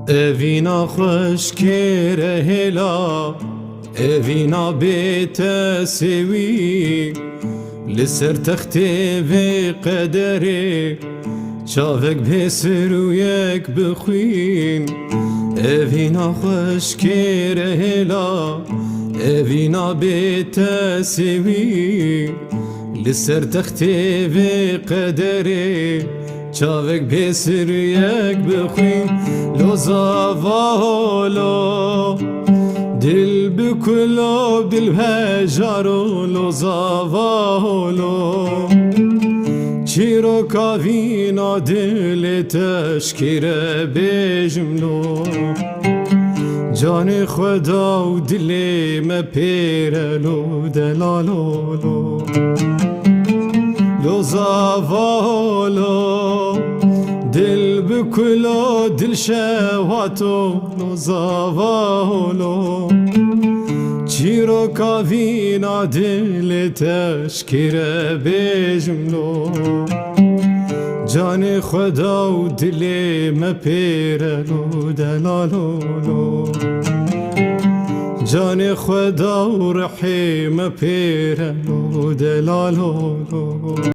اوینا خوش کره هلا اوینا بیت سوی لسر تختی و قدری چاوک بسر و یک بخوین اوینا خوش کره هلا اوینا بیت سوی لسر تختی و قدری چاوک بسر یک بخوین لو زاوالو دل بکلو دل بهجارو لو زاوالو چیرو کاوینا دل تشکیره بجملو جان خدا و دل مپیرلو دلالولو لو زاوالو دل بکلو دل شواتو لو زاوالو چیرو کاوینا دل تشکیره بجملو جان خدا و دل مپیرلو دلالولو جان خدا و رحیم پیرلو دلالولو